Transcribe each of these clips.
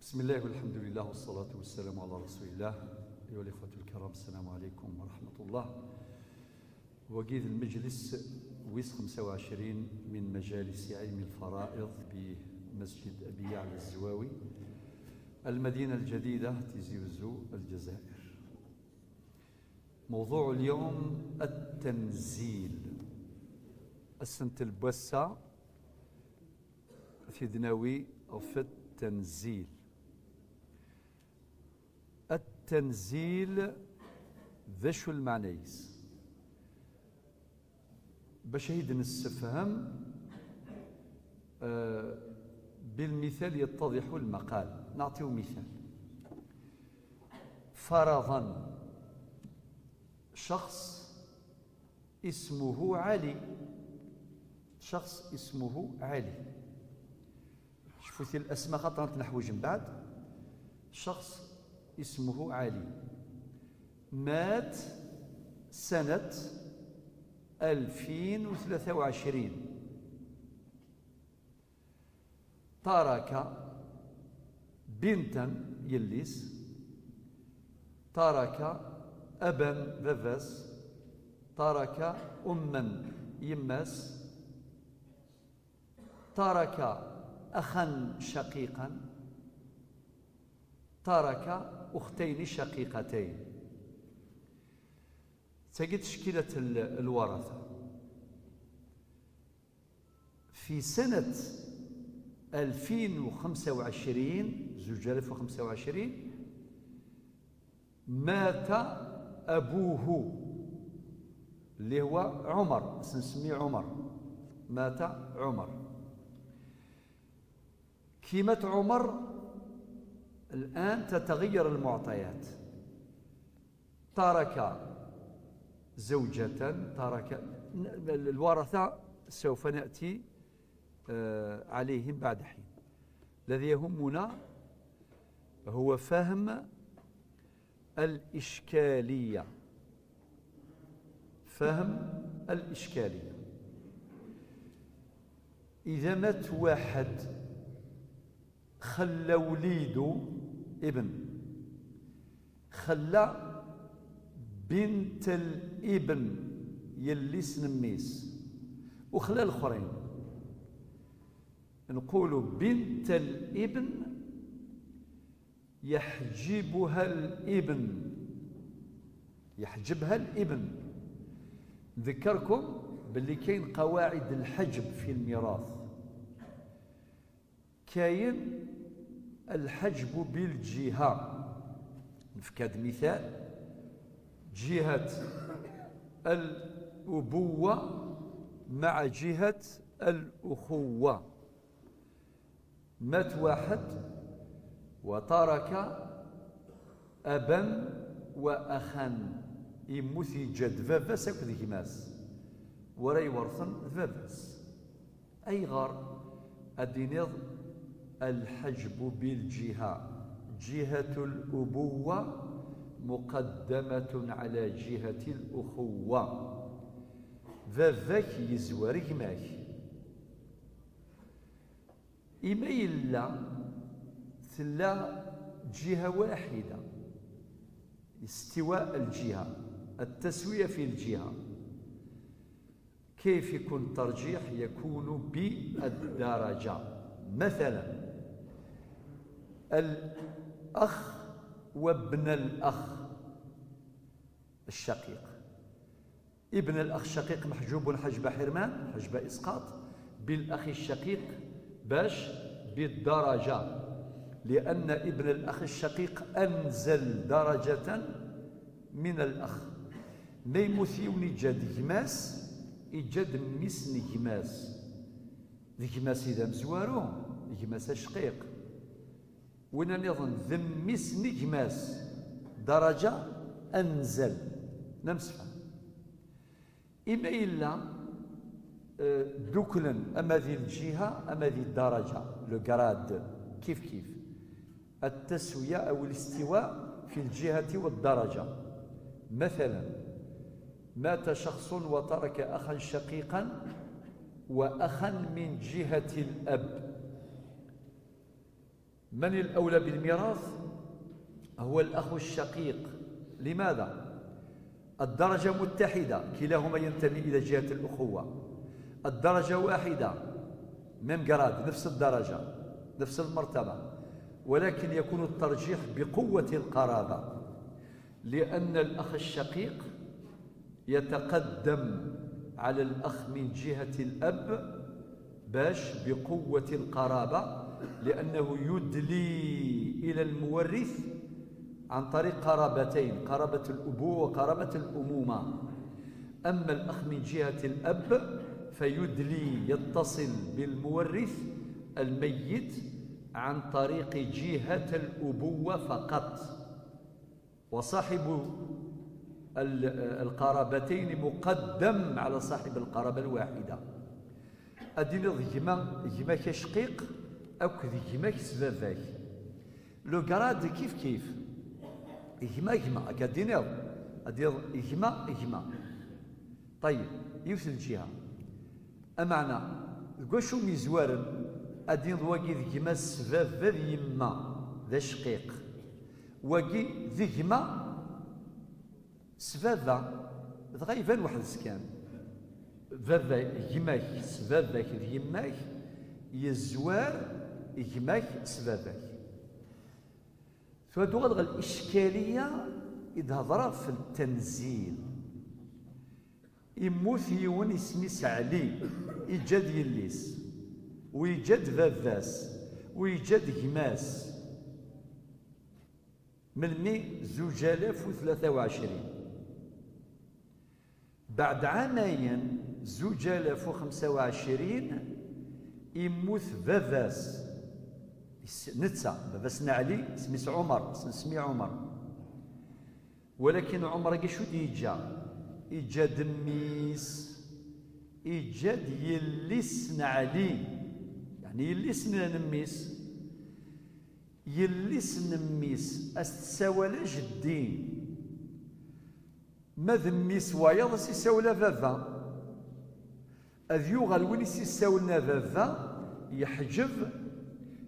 بسم الله والحمد لله والصلاة والسلام على رسول الله. أيها الإخوة الكرام، السلام عليكم ورحمة الله. وقيد المجلس ويس 25 من مجالس علم الفرائض بمسجد أبي يعلى الزواوي، المدينة الجديدة تيزي وزو، الجزائر. موضوع اليوم التنزيل. السنة البوسة في دناوي أو في التنزيل. التنزيل ذا شو المعنيس باش هيد نستفهم بالمثال يتضح المقال. نعطيه مثال. فرضا شخص اسمه علي، شخص اسمه علي. شوفوا الاسماء خاطر تنحوج من بعد. شخص اسمه علي مات سنة 2023. ترك بنتا يليس، ترك أبا ذذس، ترك أما يماس، ترك أخا شقيقا، ترك أختين شقيقتين. تجد تشكيلة الورثة في سنة 2025 مات أبوه اللي هو عمر، سنسميه عمر. مات عمر. كي مات عمر الآن تتغير المعطيات. ترك زوجة، ترك الورثة سوف نأتي عليهم بعد حين. الذي يهمنا هو فهم الإشكالية، فهم الإشكالية. إذا مات واحد خلى وليده ابن، خلى بنت الابن يلي سنميس، وخلى الاخرين، نقولوا بنت الابن يحجبها الابن، يحجبها الابن. نذكركم باللي كاين قواعد الحجب في الميراث. كاين الحجب بالجهة. نفكاد مثال: جهة الأبوة مع جهة الأخوة. مات واحد وترك أبا وأخا، يموت يجد فافاس أكد كماس ورا يورثن فافاس. أي غار الدينيض الحجب بالجهة. جهة الأبوة مقدمة على جهة الأخوة. ذاك يزوارك ماك. إما إلا ثلا جهة واحدة، استواء الجهة، التسوية في الجهة. كيف يكون الترجيح؟ يكون بالدرجة. مثلا الأخ وابن الأخ الشقيق. ابن الأخ الشقيق محجوب حجب حرمان، حجب إسقاط، بالأخ الشقيق باش بالدرجة، لأن ابن الأخ الشقيق أنزل درجة من الأخ. ما يموثيون يجاد جماس، يجاد ميس نجماس. ذكماس إذا مزوارو نجماس شقيق، وين نظن ذميس نجماس درجة أنزل نمسفها. إما إلا دوكلا، أما ذي الجهة أما ذي الدرجة، لو جراد كيف كيف. التسوية أو الاستواء في الجهة والدرجة. مثلا مات شخص وترك أخا شقيقا وأخا من جهة الأب. من الأولى بالميراث؟ هو الأخ الشقيق. لماذا؟ الدرجة متحدة، كلاهما ينتمي إلى جهة الأخوة، الدرجة واحدة، ميم جراد، نفس الدرجة نفس المرتبة، ولكن يكون الترجيح بقوة القرابة، لأن الأخ الشقيق يتقدم على الأخ من جهة الأب باش بقوة القرابة، لأنه يدلي إلى المورث عن طريق قرابتين، قرابة الأبوة وقرابة الأمومة. أما الأخ من جهة الأب فيدلي يتصل بالمورث الميت عن طريق جهة الأبوة فقط، وصاحب القرابتين مقدم على صاحب القرابة الواحدة. أدينا ضيما شقيق أو ضيما سباباك لو كراد كيف إجما كديناو أدير إجما. طيب يوث الجهة أمعنا قوشو ميزوارن أدين واقي ذيما السباب ذي يما ذا شقيق واقي ذيما سبابا ذغيبان واحد سكان ذا يماك سبابك ذيماك يزوار يماك سبابك. فهادو غالغا الإشكالية إذا هضرا في التنزيل يموت يون اسميس علي يجاد يليس ويجاد فافاس ويجاد هماس من 2023 بعد عامين 2025 يموت فافاس نتسا فافاسنا علي سميس عمر سمي عمر، ولكن عمر كي شو يجا دميس يجاد يلسن علي، يعني يلسن نميس يلسن نميس استساولا جدين ما ذميس وايض سيساولا فافا أذيوغ الوين سيساولنا فافا يحجب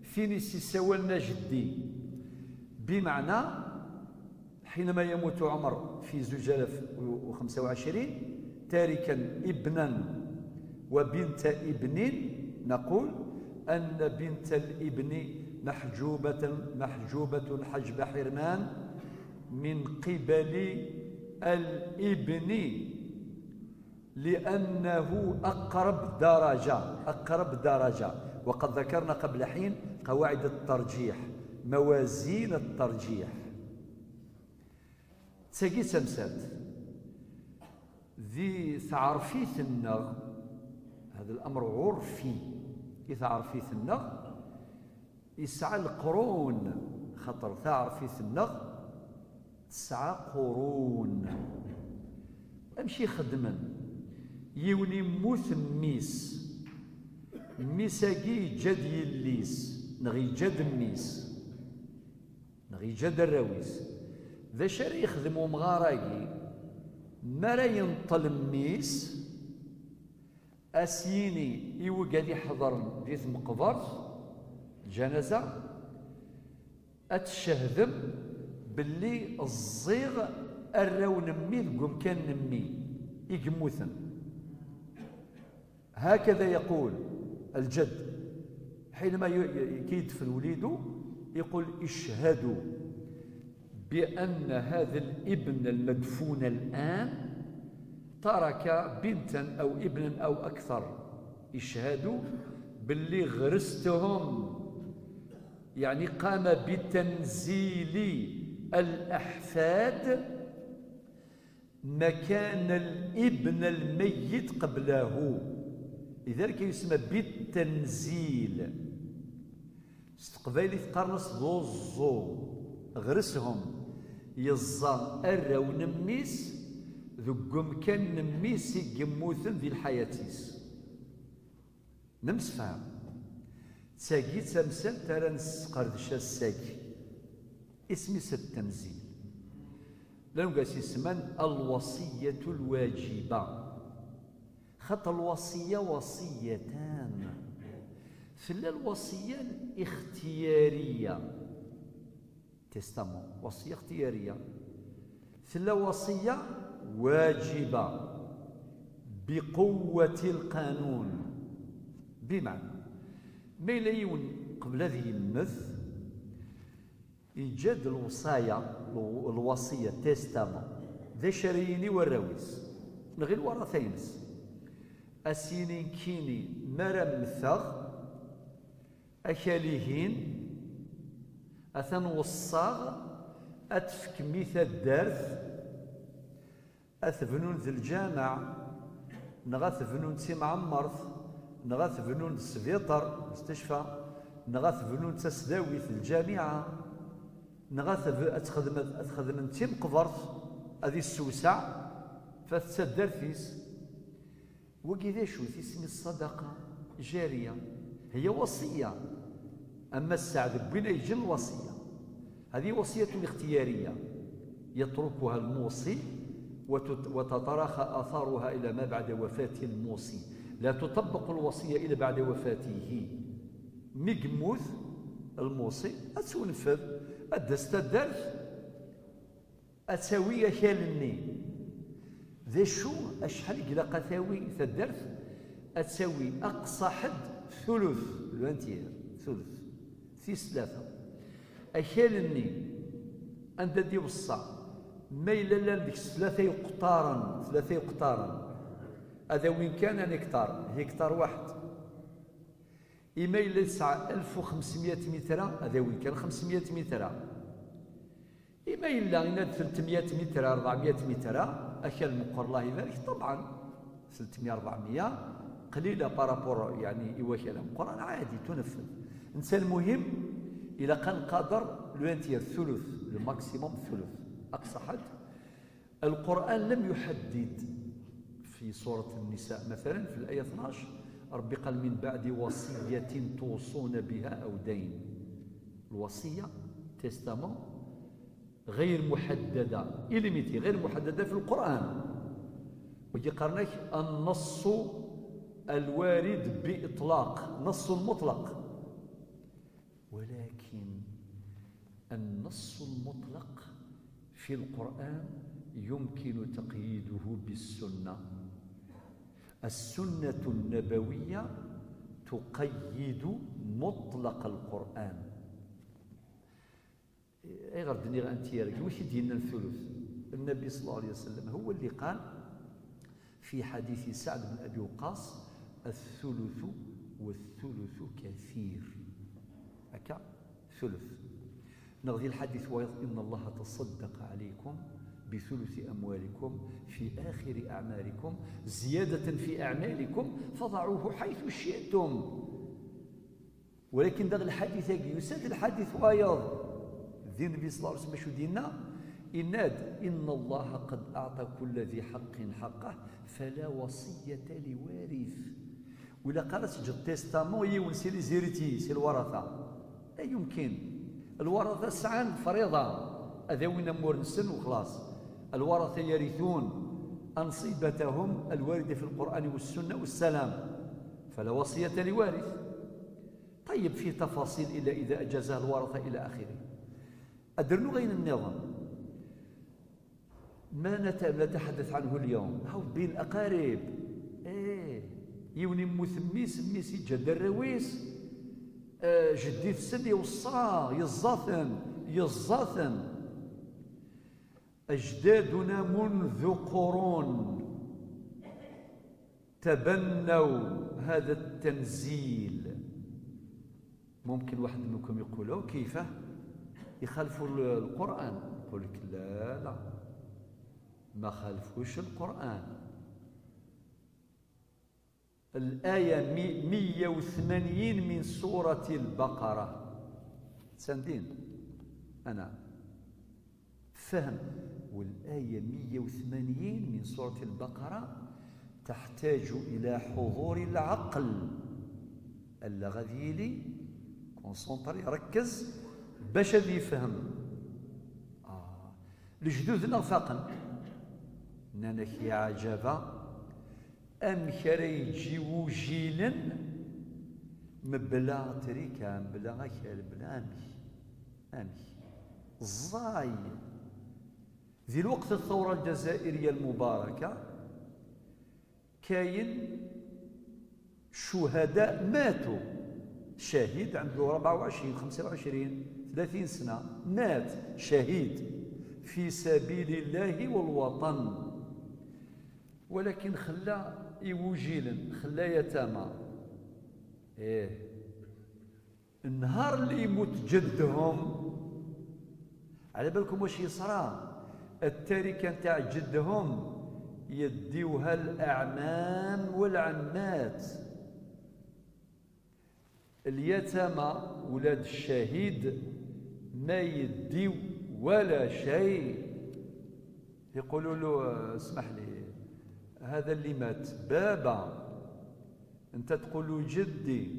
فين سيساولنا جدي، بمعنى حينما يموت عمر في 2025 تاركا ابنا وبنت ابن، نقول أن بنت الابن محجوبة حجب حرمان من قبل الابن لأنه أقرب درجة. وقد ذكرنا قبل حين قواعد الترجيح، موازين الترجيح. تساقي سمسات ذي ثعرفيث النغ، هذا الأمر عرفي، ثعرفيث النغ يسعى القرون، خطر ثعرفيث النغ تسعى قرون أمشي خدما يوني موت ميس ميساقي جد يليس نغي جد ميس نغي جد الراويس ذا شاري يخدمو مغاراقي ما لا ينطل ميس أسيني يوقع يحضر ديث مقبر الجنازة أتشهدم باللي الزيغ الراو نمي ذقوم كان نمي يقموثن. هكذا يقول الجد حينما يدفن وليده، يقول اشهدوا بأن هذا الابن المدفون الآن ترك بنتا أو ابنا أو أكثر، اشهدوا باللي غرستهم، يعني قام بتنزيل الأحفاد مكان الابن الميت قبله، لذلك يسمى بالتنزيل. استقبالي تقرنص ضوزو غرسهم يزا الراو نميس ذقم كان نميس يقموثن ذي الحياتيس نمس فهم تساقي تمثل ترى نسقردش الساقي اسمي التنزيل لأنه قاس يسمن الوصية الواجبة، خط الوصية وصيتان، ثلا الوصية الاختيارية تستمو وصية اختيارية، ثلا وصية واجبة بقوة القانون. بمعنى ما إلا يون قبل هذه يمث إيجاد الوصية تستمو ذا شريني والرويس من غير ورثينس أسينين كيني مرم مثغ أكاليهين أثن وصاغ أتفك ميثا الدارث أثبنون ذي الجامع نغاث بنون تي معمرث نغاث بنون السبيطر مستشفى نغاث بنون تسداوي في الجامعة نغاث أتخدم تي مقبرث هذه السوسع فتسدر فيس وكذا شو تسمي الصدقة جارية هي وصية. أما السعد بين يجي الوصية هذه وصية اختيارية يتركها الموصي وتتراخى آثارها إلى ما بعد وفاة الموصي، لا تطبق الوصية إلى بعد وفاته. ميقموث الموصي أتنفذ أدست الدرس أتساوي كالني ذا شو أشحال قلاقة ثاوي الدرس أتساوي أقصى حد ثلث الوانتير ثلث ثيس ثلاثة أكالني عند دي وصا ما إلا ديك ثلاثة يقطارا هذا وين كان هكتار واحد إما إلا يسعى 1500 متر هذا وين كان 500 متر إما إلا 300 متر 400 متر أكل مقر الله يبارك طبعا 300 400 قليلة بارابور يعني إواكل مقران عادي تنفذ إنسان المهم إلى كان قادر لوانتير ثلث الماكسيموم ثلث أقصى حد. القرآن لم يحدد في سورة النساء مثلا في الآية 12 ربي قال من بعد وصية توصون بها أو دين. الوصية تستمو غير محددة إليميتي غير محددة في القرآن. ويجي قرنك النص الوارد بإطلاق نص مطلق، ولكن النص المطلق في القرآن يمكن تقييده بالسنة. السنة النبوية تقيد مطلق القرآن. أي غردني غانتيارك واش ديالنا الثلث؟ النبي صلى الله عليه وسلم هو اللي قال في حديث سعد بن أبي وقاص الثلث والثلث كثير. هكا ثلث نغذي الحديث إن الله تصدق عليكم بثلث أموالكم في آخر أعمالكم زيادة في أعمالكم فضعوه حيث شئتم. ولكن دغ الحديث يساد الحديث وايض الدين النبي صلى الله عليه وسلم شو دينا إن الله قد أعطى كل ذي حق حقه فلا وصية لوارث. ولا قالت جد تيستامون يونسي لي زيرتي سي الورثة لا يمكن. الورثة سعان فريضة هذا وين مور نسن وخلاص. الورثة يرثون أنصبتهم الواردة في القرآن والسنة والسلام فلا وصية لوارث. طيب في تفاصيل إلا إذا أجازها الورثة إلى آخره. أدرنو غين النظام ما نتحدث عنه اليوم هاو بين الأقارب يوني مثميس يجد الرويس جدي السن يوصى يزاثن أجدادنا منذ قرون تبنوا هذا التنزيل. ممكن واحد منكم يقول كيف يخالفوا القرآن؟ يقول لك لا ما خالفوش القرآن. الآية 180 من سورة البقرة سندين أنا فهم. والآية 180 من سورة البقرة تحتاج إلى حضور العقل. ألا غادي لي كونسونطري ركز باش هذا يفهم. لجدودنا فاقن نانك يا عجبا أم كرا يجيو جيلا مبلا تريكان بلا غاكال بلا امي الزاي ذي الوقت الثورة الجزائرية المباركة كاين شهداء ماتوا. شهيد عنده 24 25 30 سنة مات شهيد في سبيل الله والوطن، ولكن خلى يوجيلا خلى يتامى. النهار اللي يموت جدهم على بالكم واش يصرى؟ التركه نتاع جدهم يديوها الاعمام والعمات. اليتامى ولاد الشهيد ما يديو ولا شيء. يقولوا له اسمح لي هذا اللي مات بابا، انت تقول له جدي،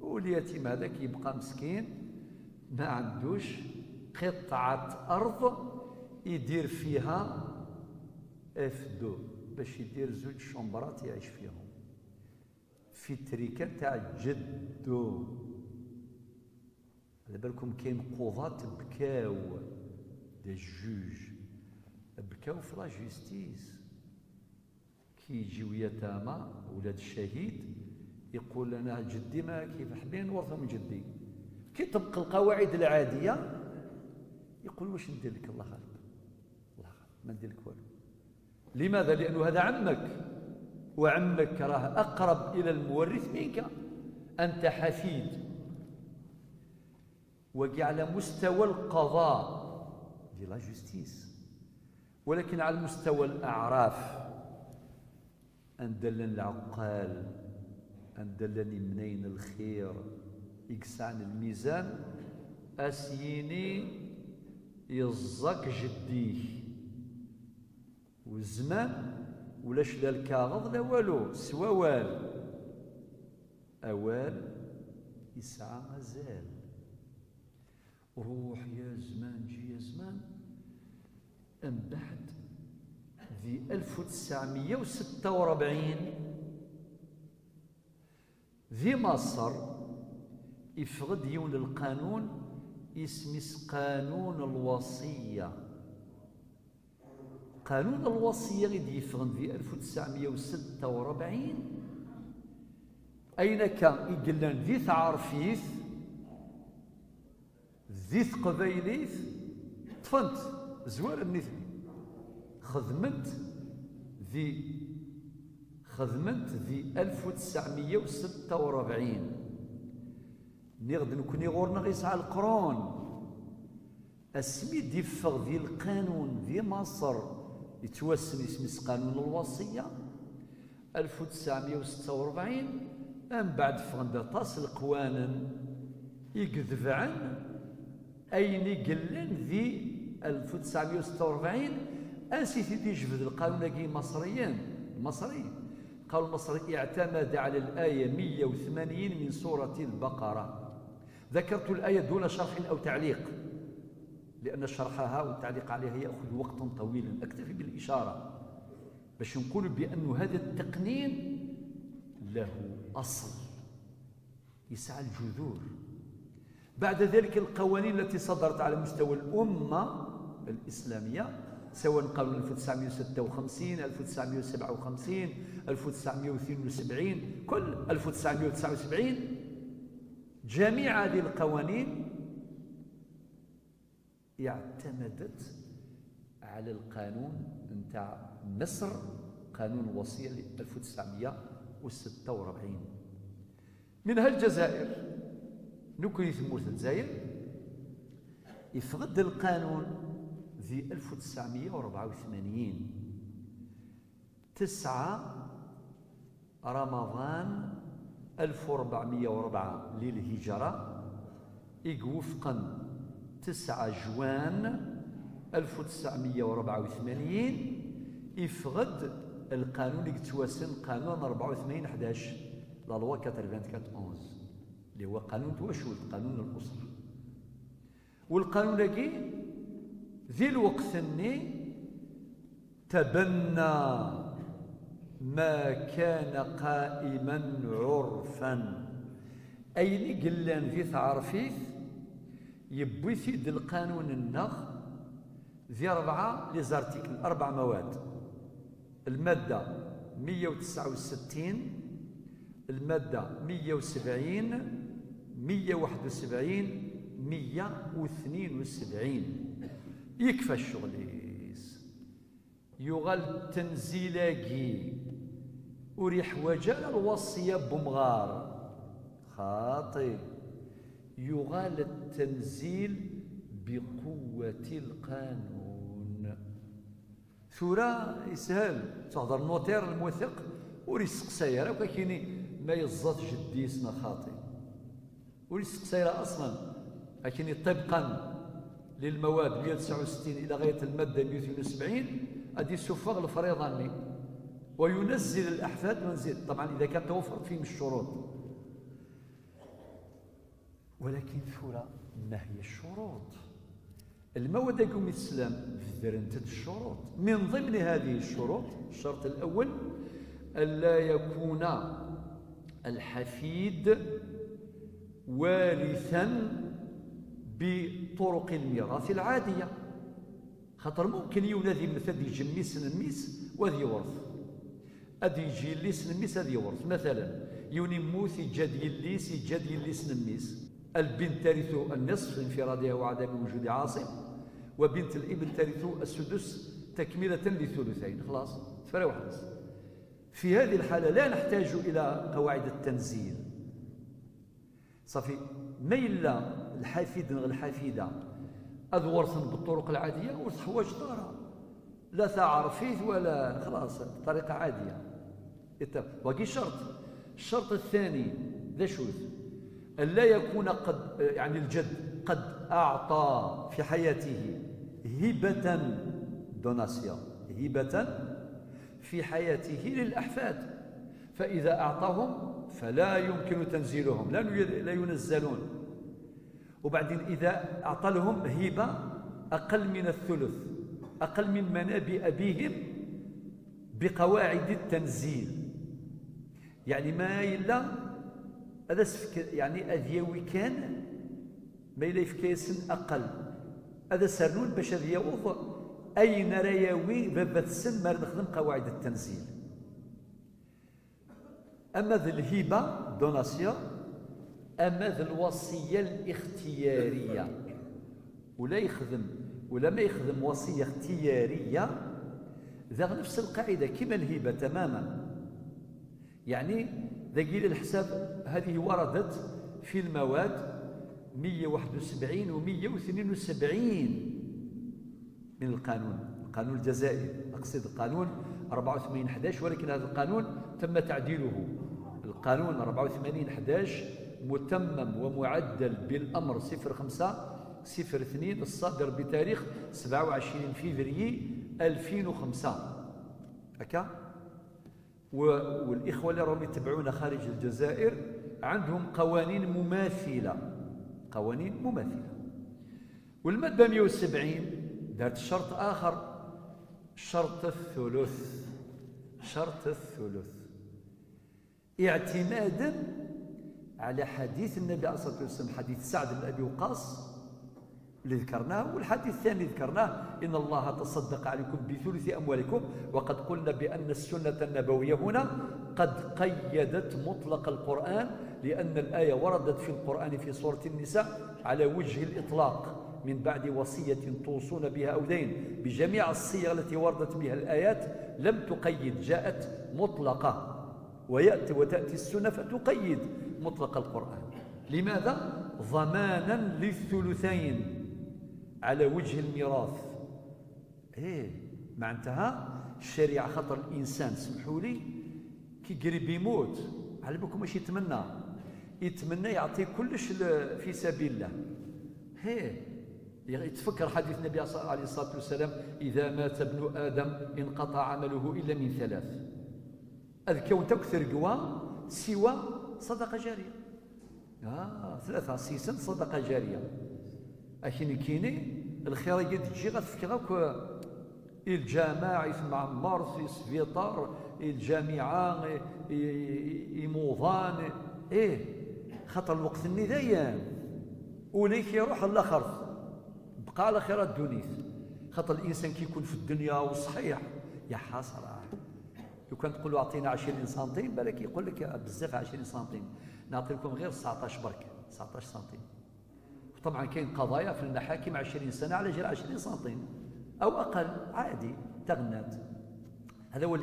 واليتيم هذاك يبقى مسكين ما عندوش قطعة أرض يدير فيها افدو باش يدير زوج شومبرات يعيش فيهم في تريكة تاع جدو. على بالكم كاين قضاة بكاو دي جوج بكاو في لا جوستيس كي يجيو يتامى ولاد الشهيد يقول انا جدي ما كيف حبين نورثه من جدي، كي طبق القواعد العاديه يقول واش ندير لك الله غالب، الله غالب ما ندير لك والو. لماذا؟ لانه هذا عمك، وعمك راه اقرب الى المورث منك، انت حفيد. وكي على مستوى القضاء دي لا جوستيس، ولكن على مستوى الاعراف اندلن العقال اندلني منين الخير يقسعن الميزان اسيني يزك جديه والزمان ولاش لا الكاغض لا والو سوا وال اوال يسعى مازال. روح يا زمان جي يا زمان. من بعد في 1946 في مصر يفقد يون القانون اسمه قانون الوصية. قانون الوصية غير يفقد في 1946 أين كان يقلن ذي تعرفيث ذي قبيليث طفنت زوار النثني خدمت في 1946 نغد نكوني غورنا غيسعى القرون اسمي يفغ ذي القانون في مصر يتوسم اسم قانون الوصية 1946. من بعد فغندا طاس القوانن يكذب عن أين يقلن ذي 1946 أنسيتي يجبد القانون كي مصريين المصري قالوا المصري اعتمد على الآية 180 من سورة البقرة. ذكرت الآية دون شرح أو تعليق لأن شرحها والتعليق عليها يأخذ وقتا طويلا، أكتفي بالإشارة باش نقول بأن هذا التقنين له أصل يسعى الجذور. بعد ذلك القوانين التي صدرت على مستوى الأمة الإسلامية سواء قانون 1956 1957 1972 كل 1979 جميع هذه القوانين اعتمدت على القانون نتاع مصر قانون الوصية 1946. منها الجزائر نكون ثمورة الجزائر يفقد القانون في 1984 9 رمضان 1404 للهجرة يوفقا 9 جوان 1984 يفقد القانون اللي تواسن قانون 84 11 لا لوا 94 اللي هو قانون توشوت قانون الأسرة. والقانون لكي ذي الوقت اني تبنى ما كان قائما عرفا أين قلان ذي تعرفيث يبوي ثيد القانون النغ ذي 4 ليزارتيكل 4 مواد. المادة 169، المادة 170، 171، 172. يكفى الشغليس يغال التنزيلاكي وريح وجال الوصية بمغار خاطئ. يغال التنزيل بقوة القانون. ثورة يسهل تهضر النوتير الموثق وريسق سيارة وكايني ما يزط جديسنا خاطئ وريسق سيارة أصلا لكن طبقا للمواد 169 إلى غاية المادة 172 غادي يسفغ الفريضة وينزل الأحفاد وينزل طبعا إذا كانت توفرت فيهم الشروط. ولكن ثورة ما هي الشروط؟ المواد يقوم الإسلام في درنتة الشروط. من ضمن هذه الشروط الشرط الأول ألا يكون الحفيد وارثا بطرق الميراث العادية. خاطر ممكن يولد مثلا يجي ميس نميس وهذا يورث، أدي يجي ليس نميس هذا يورث. مثلا يوني موت يجاد يليس يجاد يليس نميس. البنت ترث النصف انفرادها وعدم وجود عاصب، وبنت الابن ترث السدس تكملة لثلثين. خلاص تفرق واحد. في هذه الحالة لا نحتاج إلى قواعد التنزيل صافي. ما إلا الحفيد الحفيدة أذورث بالطرق العادية وتحوج دارها لا تعرفيه ولا خلاص بطريقة عادية. وكي شرط. الشرط الثاني ذا شوز ألا يكون قد يعني الجد قد أعطى في حياته هبة دوناسيون هبة في حياته للأحفاد، فإذا أعطاهم فلا يمكن تنزيلهم لا ينزلون. وبعدين إذا أعطى لهم هبة أقل من الثلث أقل من منابئ أبيهم بقواعد التنزيل، يعني ما إلا هذا يعني أذيوي كان ما إلا يفكيسن أقل هذا سرنون باش هذا يوض أين رياوي بابا السن ما نخدم قواعد التنزيل. أما ذي الهبة دوناسيون، أما ذي الوصية الاختيارية ولا ما يخدم وصية اختيارية ذا نفس القاعدة كما الهبة تماما. يعني ذاكيل الحساب هذه وردت في المواد 171 و 172 من القانون الجزائري، أقصد القانون 84/11، ولكن هذا القانون تم تعديله. القانون 84/11 متمم ومعدل بالأمر 05/02 الصادر بتاريخ 27 فبراير 2005 هكا. والإخوة اللي راهم يتبعونا خارج الجزائر عندهم قوانين مماثلة. والمادة 170 دارت شرط آخر، شرط الثلث اعتمادا على حديث النبي عليه الصلاة والسلام، حديث سعد بن أبي وقاص اللي ذكرناه، والحديث الثاني ذكرناه إن الله تصدق عليكم بثلث أموالكم. وقد قلنا بأن السنة النبوية هنا قد قيدت مطلق القرآن، لأن الآية وردت في القرآن في سورة النساء على وجه الإطلاق من بعد وصية توصون بها أو دين بجميع الصيغ التي وردت بها الآيات لم تقيد، جاءت مطلقة. وتأتي السنة فتقيد مطلق القرآن. لماذا؟ ضمانا للثلثين على وجه الميراث. معناتها الشريعة خاطر الإنسان سمحوا لي كي قريب يموت على بالكم ماشي يتمنى يعطي كلش في سبيل الله. يتفكر حديث النبي عليه الصلاة والسلام إذا مات ابن آدم انقطع عمله إلا من 3. أذكون تكثر قوى سوى صدقة جارية. 3 سيسن صدقة جارية. أكين كيني الخير يجي غتفكر غاك الجامع يسمع مرس يسفيطار الجامعة يموضان خاطر الوقت الني دايم وليك يروح الاخر بقى على خير الدنيا. خاطر الانسان كي يكون في الدنيا وصحيح يا حسره، لو كان تقول له اعطينا 20 سنتيم بالك يقول لك بزاف 20 سنتيم، نعطي لكم غير 19 برك 19 سنتيم. طبعا كاين قضايا في المحاكم 20 سنه على جال 20 سنتيم او اقل عادي تغنات. هذا هو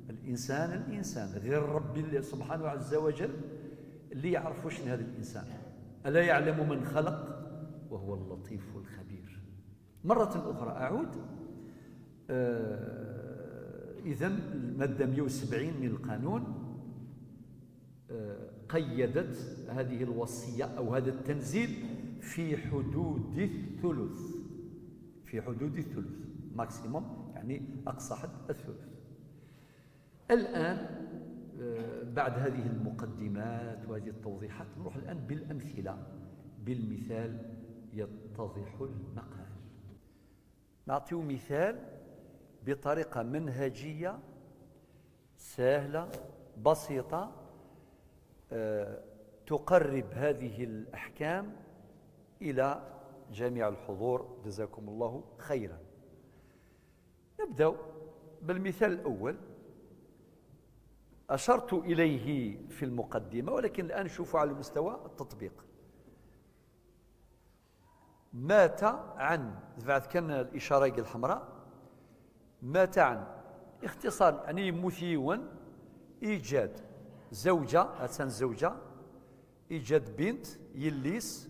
الانسان غير ربي سبحانه عز وجل اللي يعرف شنو هذا الانسان. الا يعلم من خلق وهو اللطيف الخبير. مرة أخرى أعود. إذن المادة 170 من القانون قيدت هذه الوصية أو هذا التنزيل في حدود الثلث، في حدود الثلث ماكسيموم، يعني أقصى حد الثلث. الآن بعد هذه المقدمات وهذه التوضيحات نروح الآن بالأمثلة، بالمثال يتضح المقال. نعطيه مثال بطريقة منهجية سهلة بسيطة تقرب هذه الأحكام إلى جميع الحضور. جزاكم الله خيرا. نبدأ بالمثال الأول، أشرت إليه في المقدمة ولكن الآن نشوفه على مستوى التطبيق. مات عن، بعد كان الإشارة الحمراء، مات عن اختصار يعني مثيون إيجاد زوجة، أتسان زوجة، إيجاد بنت يليس،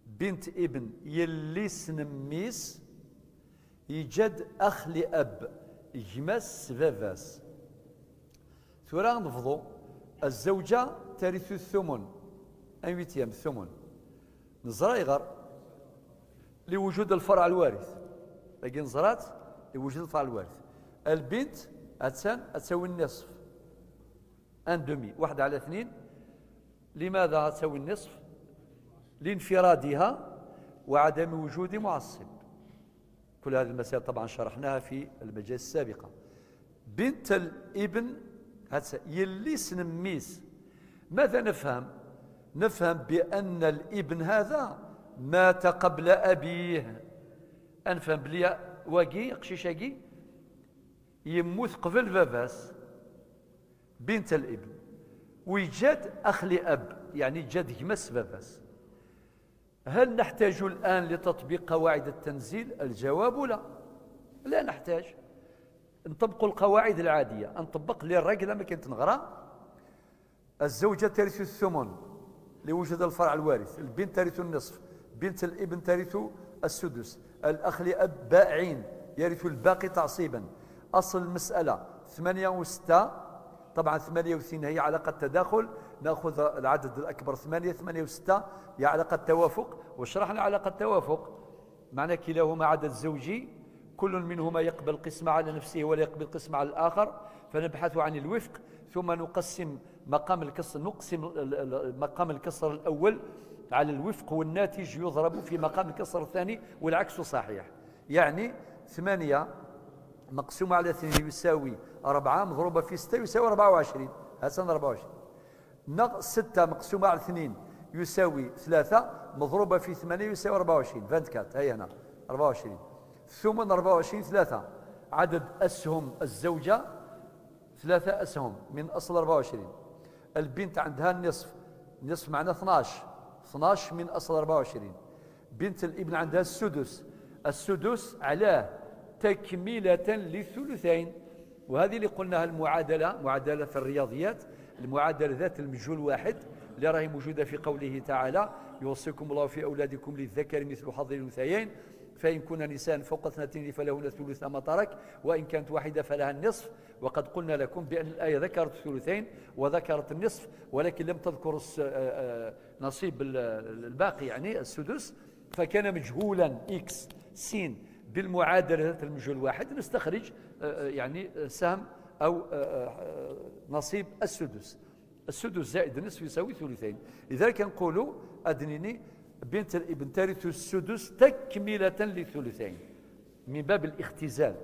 بنت ابن يليس نميس، إيجاد أخ لأب يجمس فافاس. ثورا نفضو الزوجة ترث الثمن، أن يتيم الثمن نزرايغر لوجود الفرع الوارث، لكن نزرات لوجود الفرع الوارث. البنت تساوي النصف، ان دومي، 1/2. لماذا تساوي النصف؟ لانفرادها وعدم وجود معصب. كل هذه المسائل طبعا شرحناها في المجالس السابقة. بنت الابن يليس نميس. ماذا نفهم؟ نفهم بأن الابن هذا مات قبل أبيه. أنفهم بلي واقي قشيشاقي يموت قبل باباس. بنت الابن ويجاد أخ لأب، يعني جاد يمس باباس. هل نحتاج الآن لتطبيق قواعد التنزيل؟ الجواب لا، لا نحتاج. نطبق القواعد العادية، نطبق للرجل لما كنت نغرى الزوجة ترث الثمن لوجود الفرع الوارث، البنت ترث النصف، بنت الابن ترث السدس، الأخ لأب باعين يرث الباقي تعصيبا. أصل المسألة 8 و6، طبعا 8 و2 هي علاقة تداخل، نأخذ العدد الأكبر 8 و6 هي علاقة توافق، وشرحنا علاقة توافق معنى كلاهما عدد زوجي، كل منهما يقبل قسمة على نفسه ولا يقبل قسمة على الآخر، فنبحث عن الوفق ثم نقسم مقام الكسر، مقام الكسر الأول على الوفق والناتج يضرب في مقام الكسر الثاني والعكس صحيح. يعني 8 مقسومة على 2 يساوي 4 مضروبة في 6 يساوي 24، هذا 24. 6 مقسومة على 2 يساوي 3 مضروبة في 8 يساوي 24، 24 هي هنا 24. ثم 24 3 عدد أسهم الزوجة 3 أسهم من أصل 24. البنت عندها النصف، نصف معناه 12 من أصل 24. بنت الابن عندها السدس، السدس علاه تكملة للثلثين. وهذه اللي قلناها المعادلة، معادلة في الرياضيات، المعادلة ذات المجهول واحد اللي راهي موجودة في قوله تعالى يوصيكم الله في أولادكم للذكر مثل حظ الأنثيين، فإن كن نساء فوق 2 فلهن ثلث ما ترك وإن كانت واحدة فلها النصف. وقد قلنا لكم بأن الآية ذكرت الثلثين وذكرت النصف ولكن لم تذكر نصيب الباقي يعني السدس، فكان مجهولا إكس سين بالمعادلة ذات المجهول واحد نستخرج يعني سهم أو نصيب السدس. السدس زائد النصف يساوي ثلثين. لذلك نقولوا أدنيني بنت الابن ترث السدس تكملة للثلثين من باب الاختزال.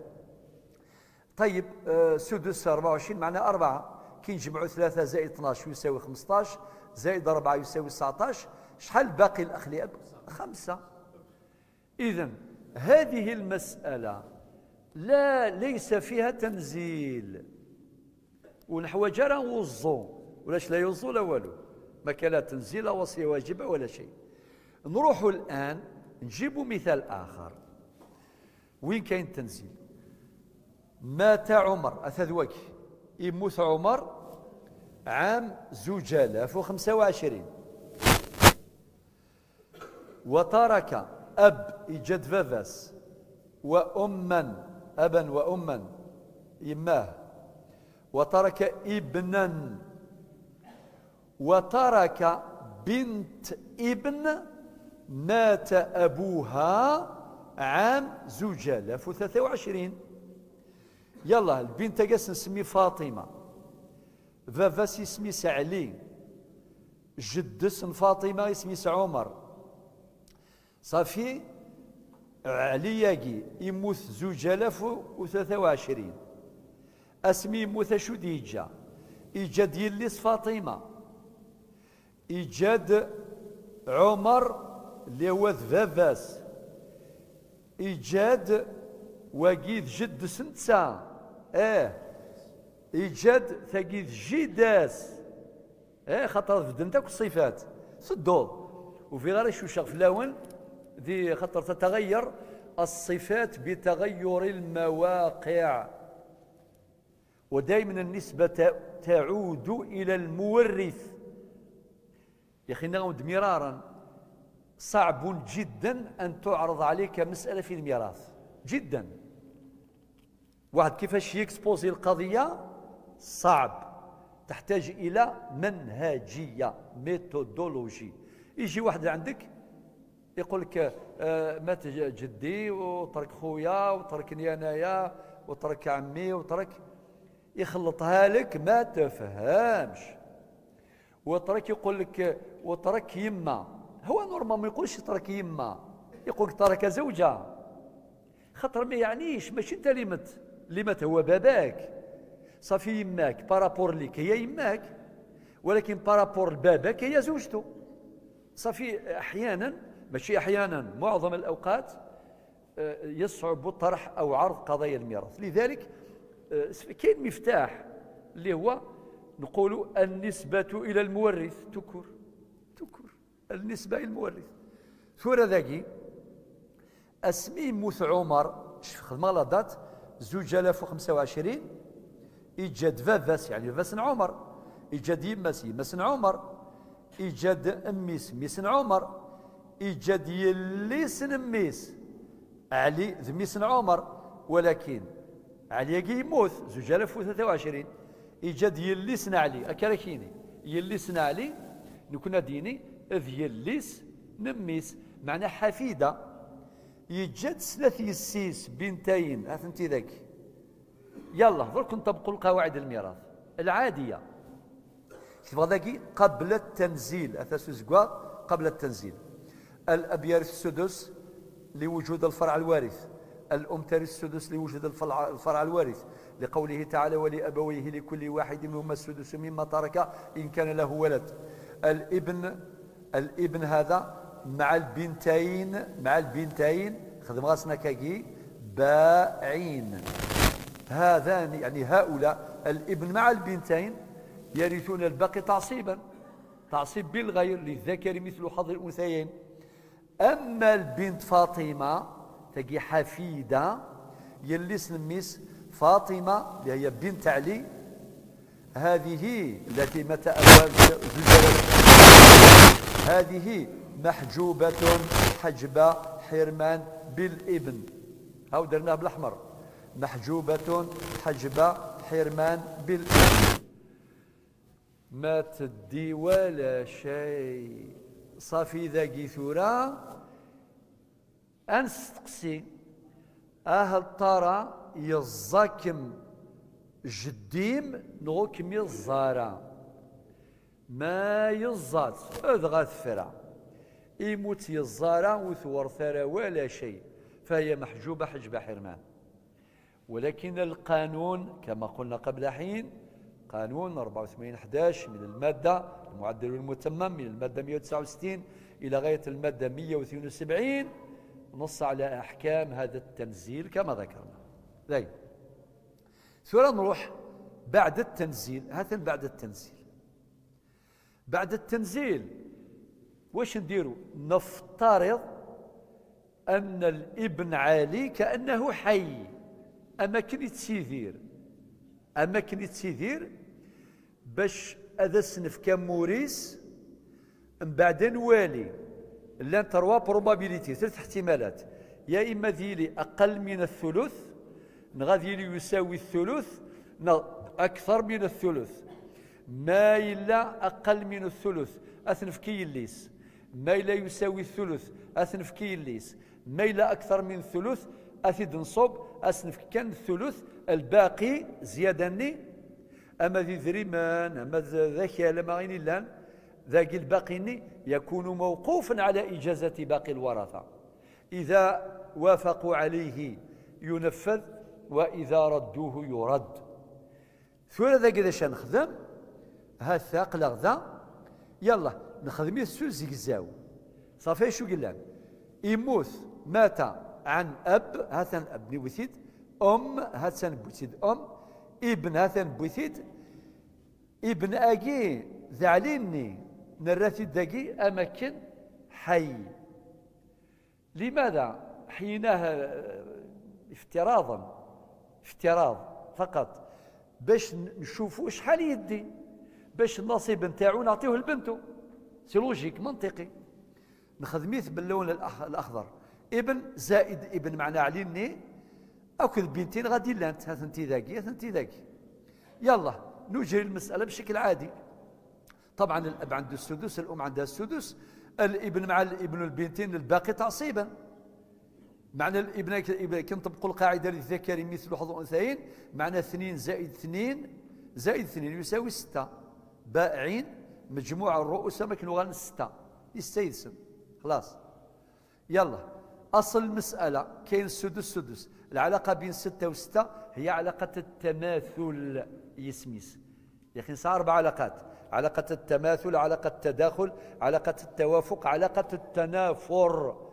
طيب سدس 24 معناه 4، كي نجمعوا 3 زائد 12 يساوي 15، زائد 4 يساوي 19. شحال باقي الأخ؟ 5. إذن هذه المسألة ليس فيها تنزيل، ونحوج راه وزو ولاش لا يوزو لا والو، ما كان لا تنزيل لا وصية واجبة ولا شيء. نروح الآن نجيب مثال آخر وين كاين التنزيل. مات عمر، أثذوك يموت عمر عام 2025 وترك أب إيجاد فافاس وأما، أبا وأما يماه، وترك ابنا وترك بنت ابن مات أبوها عام 2023. يلا البنت قاس نسمي فاطمة، فافاس يسمي علي، جدس فاطمة يسمي عمر. صافي علي ياقي يموت 2023 اسمي يموت شديجة، إيجاد يليس فاطمة، إيجاد عمر اللي هو فافاس، إيجاد وقيد جد سنتسا، إيجاد ثقيد جداس، خاطر في دنتك الصفات سدو وفي غير شو في اللون ذي خاطر تتغير الصفات بتغير المواقع، ودائما النسبة تعود إلى المورث. يا أخي نعود مرارا، صعب جدا أن تعرض عليك مسألة في الميراث جدا. واحد كيفاش يكسبوزي القضية صعب، تحتاج إلى منهجية، ميثودولوجي. يجي واحد عندك يقول لك مات جدي وترك خويا وتركني انايا وترك عمي وترك، يخلطها لك ما تفهمش. وترك يقول لك وترك يما، هو نورمال ما يقولش ترك يما، يقول لك ترك زوجة، خاطر ما يعنيش ماشي انت اللي مات هو باباك. صافي يماك بارابور ليك هي يماك، ولكن بارابور لباباك هي زوجته. صافي احيانا، ماشي احيانا، معظم الاوقات يصعب طرح او عرض قضايا الميراث. لذلك كاين مفتاح اللي هو نقول النسبة الى المورث، تكر النسبة الى المورث. ثورة ذاكي اسمي موت عمر خدمة لا دات 2025 إيجاد فافاس يعني فافاس عمر، إيجاد يماس عمر، إيجاد أميس ميس عمر، إيجاد يليس نميس علي ذميس عمر، ولكن علي يموت 2023 إيجاد يليس علي أكراكيني يليس علي نكون ديني إذ يليس نميس معنى حفيدة. يجد 3 يسيس بنتين أفهمتي ذاك. يلا درك نطبقوا القواعد الميراث العادية ذاكي قبل التنزيل، أثاث زكوا قبل التنزيل. الأب يرث السدس لوجود الفرع الوارث، الأم ترث السدس لوجود الفرع الوارث، لقوله تعالى ولأبويه لكل واحد منهما السدس مما ترك إن كان له ولد. الابن هذا مع البنتين خدم غاسنا كاكي باعين، هذان يعني هؤلاء الابن مع البنتين يرثون الباقي تعصيب بالغير، للذكر مثل حظ الأنثيين. أما البنت فاطمة تجي حفيدة يلي سنميس فاطمة اللي هي بنت علي، هذه التي متى هذه محجوبة حجب حرمان بالابن، هاو درناه بالأحمر، محجوبة حجب حرمان بالابن، ما تدي ولا شيء. صافي ذاكي ثورة أنستقسي أهل ترى يزاكم جديم نغوكم يزارا ما يزات أذغى ثفرة يموت يزارا وثور ثرى ولا شيء، فهي محجوبة حجب حرمان. ولكن القانون كما قلنا قبل حين قانون 84/11 من المادة المعدل المتمم من المادة 169 إلى غاية المادة 172 نص على أحكام هذا التنزيل كما ذكرنا. ذي ثم نروح بعد التنزيل. هذا بعد التنزيل واش نديروا؟ نفترض أن الابن علي كأنه حي. أما كني تسيدير باش هذا السنف كموريس من بعد نوالي لان تروا بروبابيليتي 3 احتمالات، يا إما ذيلي أقل من الثلث نغادي يساوي الثلث أكثر من الثلث، ما إلا أقل من الثلث أثنفكي الليس، ما إلا يساوي الثلث أثنفكي الليس، ما إلا أكثر من الثلث أثيد نصب أثنف كان الثلث الباقي زيادني. أما ذي ذريمان أما ذاك لما غيني لان ذاك الباقي يكون موقوفا على إجازة باقي الورثة، إذا وافقوا عليه ينفذ وإذا ردوه يرد. ثورة ذاك إذا شان نخدم هذا الثاقل غدا يلا نخدم يسو زيكزاو صافي. شو قلنا؟ يموت مات عن أب هاتن أب نبوثيد، أم هاتن بوثيد أم، ابن هاتن بوثيد ابن أجي ذعليني نراتي داقي أماكن حي. لماذا حيناها افتراض فقط باش نشوفوا شحال يدي، باش النصيب نتاعو نعطيه لبنته، سي لوجيك منطقي. نخدميث باللون الأخضر ابن زائد ابن معنى عليني أكل بنتين غادي لانت هاتنتي ذاكي. يلا نجري المسألة بشكل عادي. طبعا الأب عنده السدس، الأم عندها السدس، الابن مع الابن البنتين الباقي تعصيبا. معنى الابن كنطبقوا القاعدة للذكر مثل حظ الأنثيين، معنى 2 زائد 2 يساوي 6 بائعين مجموع الرؤوس ما كانوا غير 6 يستيدسن خلاص. يلا أصل المسألة كاين سدس العلاقة بين 6 و 6 هي علاقة التماثل يسميس يا أخي صار 4 علاقات: علاقة التماثل، علاقة التداخل، علاقة التوافق، علاقة التنافر.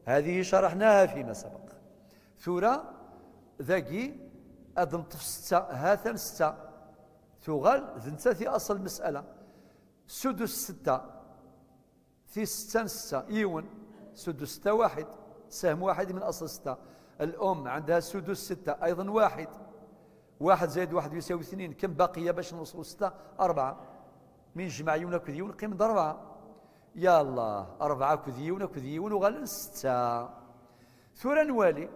هذه شرحناها فيما سبق. ثورة ذاكي أدن ستة هاثن 6 ثغال ذنتا في أصل المسألة سدس 6 في 6 إيون سدس 6 1 سهم 1 من أصل 6. الأم عندها سدس 6 أيضا 1 زائد 1 يساوي 2. كم بقي باش نوصلوا 6؟ 4. من جمع يون كذيون قيم 4. يا الله 4 كذيون وغال 6. ثورة نوالي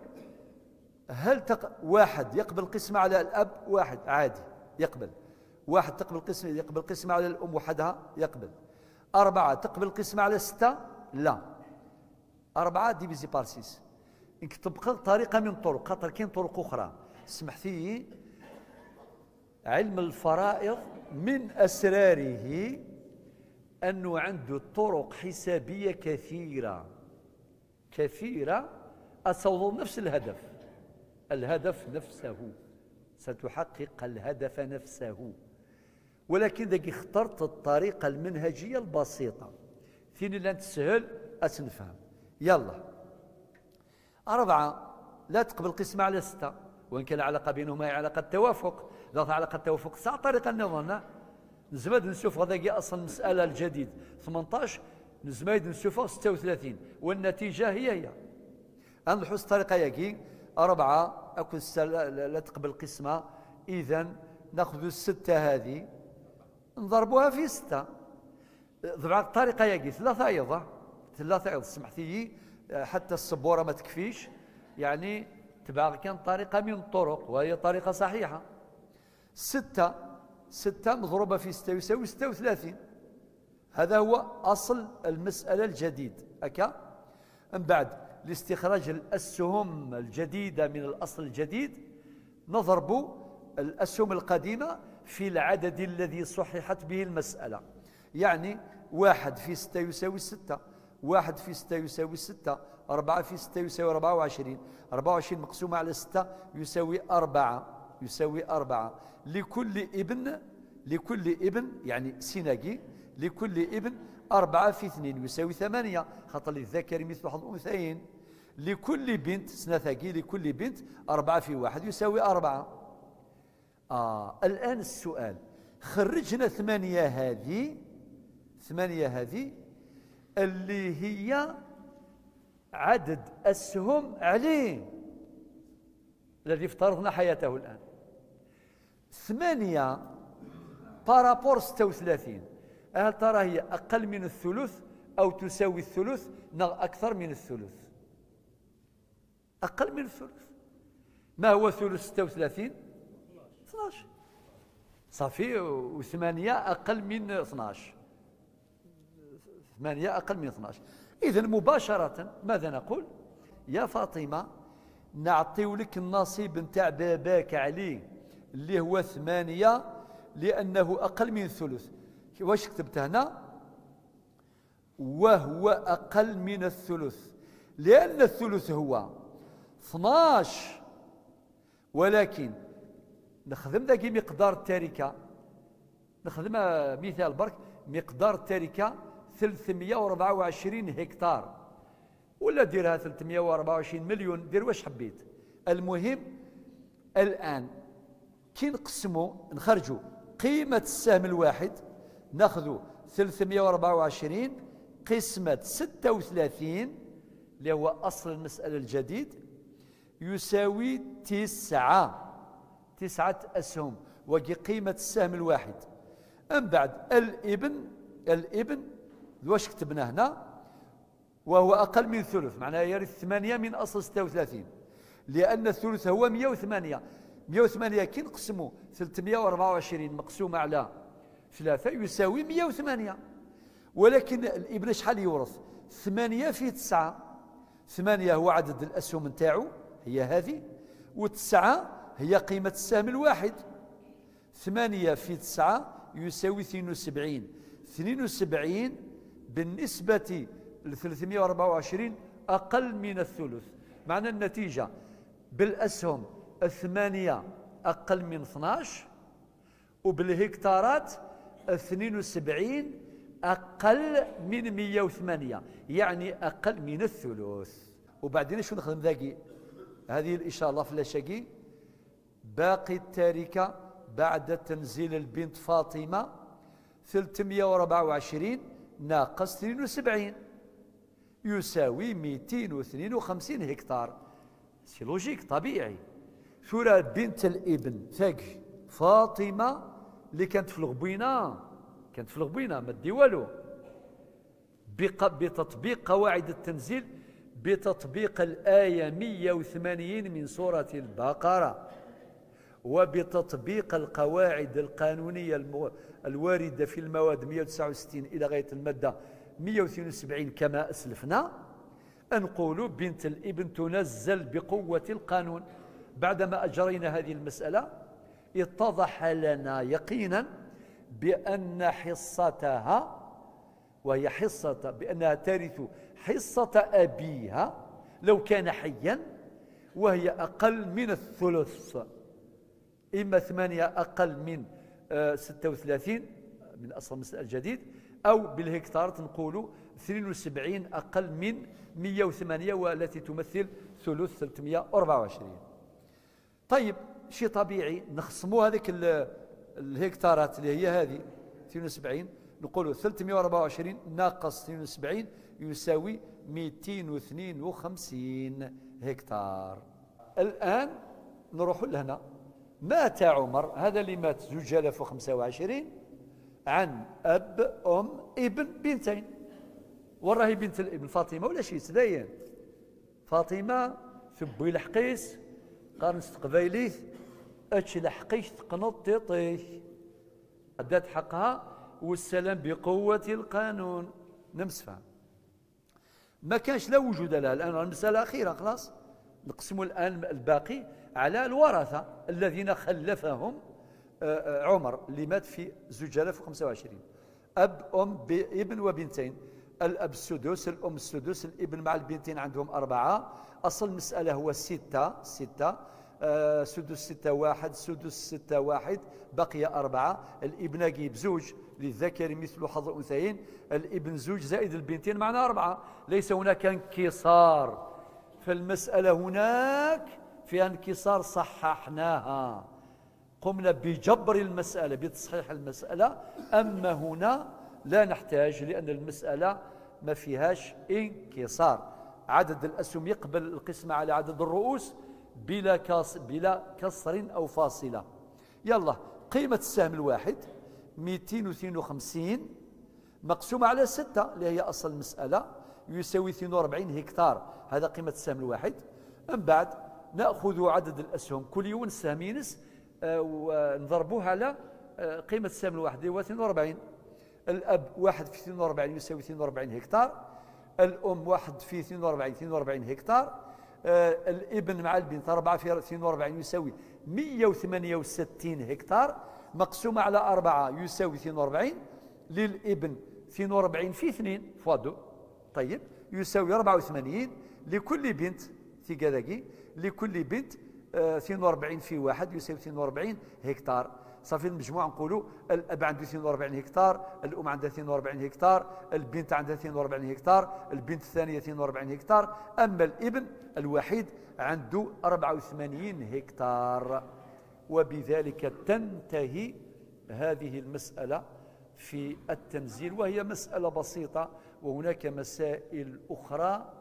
هل واحد يقبل قسمة على الأب؟ واحد عادي يقبل. واحد يقبل قسمة على الأم وحدها يقبل. 4 تقبل قسمة على 6 لا. 4 ديفيزي بار 6. إنك تبقى طريقة من طرق، خاطر كاين طرق أخرى. سمحتي علم الفرائض من أسراره أنه عنده طرق حسابية كثيرة أصوض نفس الهدف نفسه، ستحقق الهدف نفسه، ولكن ذاك اخترت الطريقة المنهجية البسيطة ثاني لا تسهل أتنفهم. يلا 4 لا تقبل قسمة على 6 وإن كان العلاقة بينهما هي علاقة توافق. لا علاقة توافق ساعة طريقة نظرنا نزمد نشوف هذاك أصل المسألة الجديد 18 نزمد نشوفها 36 والنتيجة هي نحوس طريقة ياكي 4 أكو لا تقبل قسمة، إذا ناخذ 6 هذه نضربوها في 6. ضبع الطريقة ياكي 3 أيضا سمحتي حتى السبورة ما تكفيش، يعني تبع كان طريقة من الطرق وهي طريقة صحيحة. 6 مضروبة في 6 يساوي 36. هذا هو أصل المسألة الجديد أكا. من بعد لاستخراج الأسهم الجديدة من الأصل الجديد نضرب الأسهم القديمة في العدد الذي صححت به المسألة، يعني 1 في 6 يساوي 6، 1 في 6 يساوي 6، 4 في 6 يساوي 24، 24 مقسومة على 6 يساوي 4. لكل ابن يعني سيناجي لكل ابن 4 في 2 يساوي 8 خاطر للذكر مثل حظ الأنثيين. لكل بنت سنتاكي لكل بنت 4 في 1 يساوي 4. الآن السؤال، خرجنا 8 هذه اللي هي عدد أسهم عليه الذي افترضنا حياته الآن. 8 بارابور 36 هل ترى هي أقل من الثلث أو تساوي الثلث أكثر من الثلث؟ أقل من الثلث. ما هو ثلث 36؟ 12 صافي. و8 أقل من 12. 8 أقل من 12. إذن مباشرة ماذا نقول؟ يا فاطمة نعطيو لك النصيب نتاع باباك عليه اللي هو 8 لأنه أقل من الثلث. واش كتبت هنا؟ وهو أقل من الثلث، لأن الثلث هو 12. ولكن نخدم ذاك مقدار التركة، نخدم مثال برك، مقدار التركة 324 هكتار، ولا ديرها 324 مليون، دير واش حبيت. المهم الآن كي نقسموا نخرجوا قيمة السهم الواحد، ناخذوا 324 قسمة 36 اللي هو أصل المسألة الجديد يساوي 9 أسهم، وهي قيمة السهم الواحد. أم بعد الابن واش كتبنا هنا؟ وهو أقل من ثلث، معناها يرث 8 من أصل 36 لأن الثلث هو 108. 108 كي نقسموا 324 مقسومة على 3 يساوي 108. ولكن الابن شحال يورث؟ 8 في 9. 8 هو عدد الأسهم نتاعو هي هذه، و9 هي قيمة السهم الواحد. 8 في 9 يساوي 72. 72 بالنسبة ل 324 أقل من الثلث. معنى النتيجة بالأسهم 8 أقل من 12، وبالهكتارات 72 أقل من 108، يعني أقل من الثلث. وبعدين شو نخدم ذاكي هذه الإشارة في اللاشاكي؟ باقي التركة بعد تنزيل البنت فاطمة 324 ناقص 72 يساوي 252 هكتار. سي لوجيك طبيعي. شورا بنت الابن ثاقي فاطمة اللي كانت في الغبينة ما تدي والو، بتطبيق قواعد التنزيل، بتطبيق الآية 180 من سورة البقرة، وبتطبيق القواعد القانونية الواردة في المواد 169 إلى غاية المادة 172 كما أسلفنا، نقول بنت الابن تنزل بقوة القانون. بعدما أجرينا هذه المسألة اتضح لنا يقينا بأن حصتها، وهي حصة بأنها ترث حصة أبيها لو كان حيا، وهي أقل من الثلث. إما 8 أقل من 36 من أصل المسألة الجديد، أو بالهكتار نقول 72 أقل من 108 والتي تمثل ثلث 324. طيب شيء طبيعي نخصموا هذيك الهكتارات اللي هي هذه 72، نقولوا 324 ناقص 72 يساوي 252 هكتار. الآن نروح لهنا. مات عمر، هذا اللي مات 2025، عن أب أم ابن بنتين. وراهي بنت الابن فاطمة ولا شي تدين فاطمة ثبي الحقيس قارنس قبايليث اتش الحقيش تقنط تطيش أدات حقها والسلام بقوة القانون. نمسفها ما كانش لا وجود لها. الآن المسألة الأخيرة خلاص، نقسم الآن الباقي على الورثة الذين خلفهم عمر اللي مات في 2025. أب أم ابن وبنتين، الأب السدس، الأم السدس، الابن مع البنتين عندهم 4. أصل المسألة هو 6. سدس 6 1 سدس 6 1 بقي 4. الابن جيب زوج للذكر مثل حظ الأنثيين، الابن زوج زائد البنتين معنا 4. ليس هناك انكسار، فالمسألة هناك فيها انكسار صححناها، قمنا بجبر المسألة بتصحيح المسألة. أما هنا لا نحتاج، لأن المسألة ما فيهاش انكسار. عدد الأسهم يقبل القسمة على عدد الرؤوس بلا كسر أو فاصلة. يلا، قيمة السهم الواحد 252 مقسومة على 6 اللي هي أصل المسألة يساوي 42 هكتار. هذا قيمة السهم الواحد. من بعد نأخذ عدد الأسهم، كل يوم سهم ينس ونضربوها على قيمة السهم الواحد اللي هو 42. الأب 1 في 42 يساوي 42 هكتار. الأم 1 في 42 هكتار. الابن مع البنت 4 في 42 يساوي 168 هكتار، مقسومة على 4 يساوي 42. للابن 42 في 2 فوا 2، طيب يساوي 84. لكل بنت ثقاذاكي، لكل بنت 42 في 1 يساوي 42 هكتار. صافي المجموع نقولوا الاب عنده 42 هكتار، الام عندها 42 هكتار، البنت عندها 42 هكتار، البنت الثانيه 42 هكتار، اما الابن الوحيد عنده 84 هكتار. وبذلك تنتهي هذه المسألة في التنزيل، وهي مسألة بسيطة. وهناك مسائل أخرى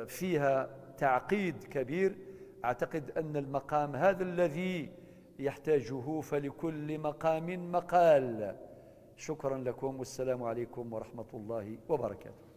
فيها تعقيد كبير. أعتقد أن المقام هذا الذي يحتاجه، فلكل مقام مقال. شكرا لكم، والسلام عليكم ورحمة الله وبركاته.